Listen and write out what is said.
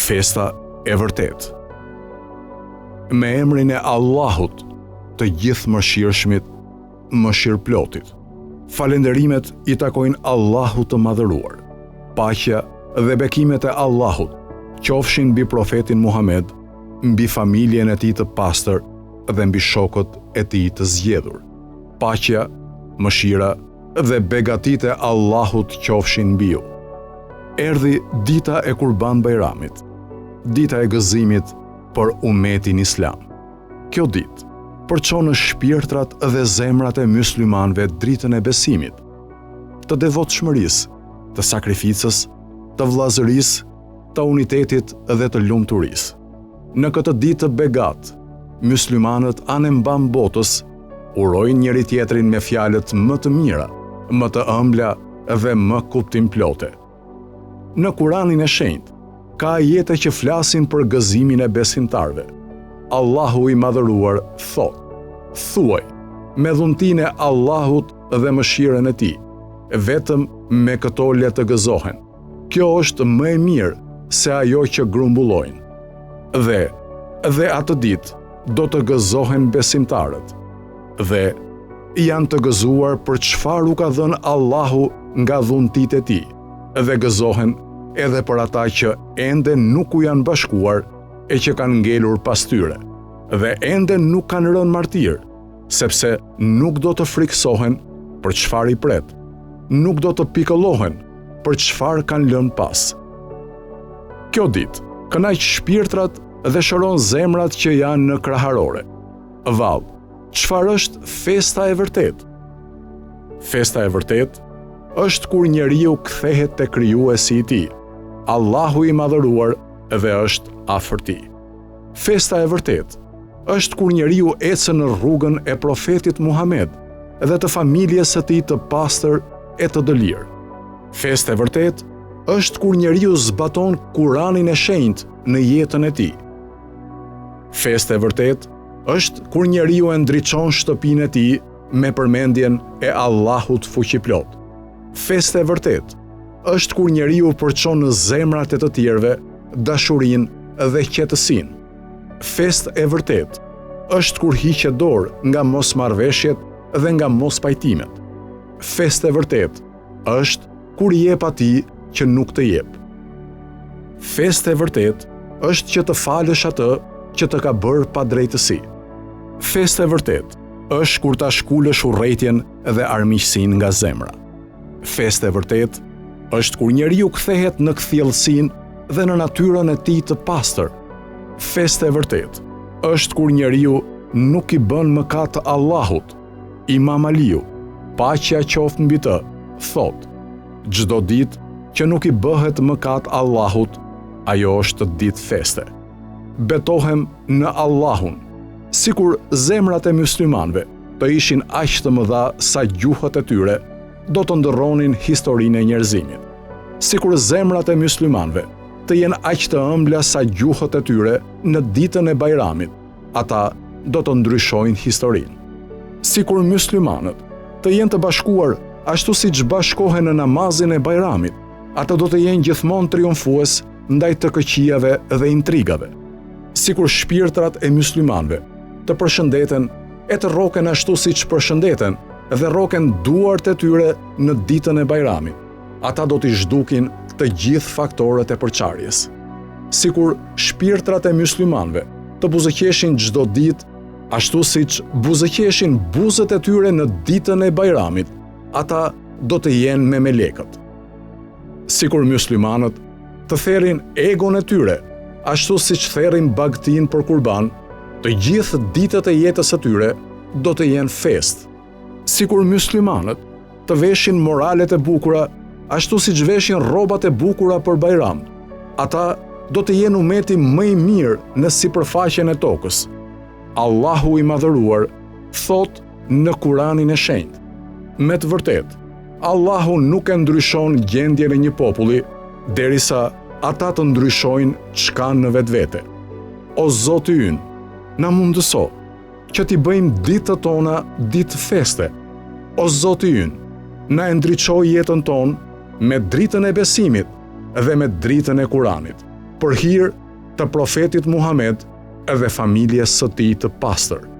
Festa e vërtet. Me emrin e Allahut, të gjithë mëshirshmit, mëshirëplotit. Falenderimet i takojnë Allahut të madhëruar. Paqja dhe bekimet e Allahut qofshin mbi profetin Muhammed, mbi familjen e tij të pastër dhe mbi shokët e tij të zgjedhur. Paqja, mëshira dhe begatitë e Allahut qofshin mbi ju. Erdhi dita e Kurban Bajramit, dita e gëzimit për umetin islam. Kjo ditë përçon në shpirtrat dhe zemrat e myslimanëve dritën e besimit, të devotshmërisë, të sakrificës, të vëllazërisë, të unitetit dhe të lumturisë. Në këtë ditë të begat, myslimanët anë botës urojnë njëri tjetrin me fjalët më të mira, më të ëmbla dhe më kuptimplote. Në Kuranin e Shenjtë ka ajete që flasin për gëzimin e besimtarëve. Allahu i madhëruar thot: thuaj, me dhuntinë e Allahut dhe mëshirën e tij, vetëm me këto le të gëzohen. Kjo është më e mirë se ajo që grumbullojnë. Dhe atë ditë do të gëzohen besimtarët. Dhe janë të gëzuar për çfarë u ka dhënë Allahu nga dhuntitë e tij, dhe gëzohen edhe për ata që ende nuk u janë bashkuar e që kanë ngelur pas tyre, dhe ende nuk kanë rënë martir, sepse nuk do të friksohen për çfarë i pret, nuk do të pikëllohen për çfarë kanë lënë pas. Kjo ditë kënaq shpirtrat dhe shëron zemrat që janë në kraharore. Vallë, çfarë është festa e vërtet? Festa e vërtet është kur njeriu kthehet te krijuesi i tij, Allahu i madhëruar, dhe është afër tij. Festa e vërtet është kur njeriu ecë në rrugën e profetit Muhammed dhe të familjes së tij të pastër e të dëlirë. Festa e vërtet është kur njeriu zbaton Kuranin e Shenjtë në jetën e tij. Festa e vërtet është kur njeriu e ndriçon shtëpinë e tij me përmendjen e Allahut fuqiplot. Festa e vërtet është kur njeriu përçon në zemrat e të tjerëve dashurinë dhe qetësinë. Festë e vërtet është kur hiqet dorë nga mosmarrveshjet dhe nga mospajtimet. Festë e vërtet është kur i jep atij që nuk të jep. Festë e vërtet është që të falësh atë që të ka bërë pa drejtësi. Festë e vërtet është kur ta shkulësh urrëtitjen dhe armiqsinë nga zemra. Festë e vërtet është kur njeriu kthehet në kthjellësinë dhe në natyrën e tij të pastër. Festë e vërtet është kur njeriu nuk i bën mëkat Allahut. Imam Aliu, paqja qoftë mbi të, thot: çdo ditë që nuk i bëhet mëkat Allahut, ajo është ditë feste. Betohem në Allahun, sikur zemrat e myslimanëve të ishin aq të mëdha sa gjuhët e tyre do të ndërronin historinë e njerëzimit. Sikur zemrat e myslimanëve të jenë aq të ëmbla sa gjuhët e tyre në ditën e Bajramit, ata do të ndryshojnë historinë. Sikur myslimanët të jenë të bashkuar ashtu siç bashkohen në namazin e Bajramit, ata do të jenë gjithmonë triumfues ndaj të këqijave dhe intrigave. Sikur shpirtrat e myslimanëve të përshëndeten e të rroken ashtu siç përshëndeten dhe rroken duart e tyre në ditën e Bajramit, ata do t'i zhdukin të gjithë faktorët e përçarjes. Sikur shpirtrat e myslimanëve të buzëqeshin çdo ditë, ashtu siç buzëqeshin buzët e tyre në ditën e Bajramit, ata do të jenë me melekët. Sikur myslimanët të therrin egon e tyre, ashtu siç therrin bagtin për kurban, të gjithë ditët e jetës së tyre do të jenë festë. Sikur myslimanët të veshin moralet e bukura, ashtu siç veshin rrobat e bukura për Bajram, ata do të jenë umeti më i mirë në sipërfaqen e tokës. Allahu i madhëruar thot në Kuranin e Shenjtë: me të vërtetë, Allahu nuk e ndryshon gjendjen e një populli derisa ata të ndryshojnë çka në vetvete. O Zoti ynë, na mundëso që t'i bëjmë ditët tona ditë feste. O Zoti ynë, na e ndriçoj jetën tonë me dritën e besimit dhe me dritën e Kuranit, për hir të profetit Muhammed edhe familjes së tij të pastër.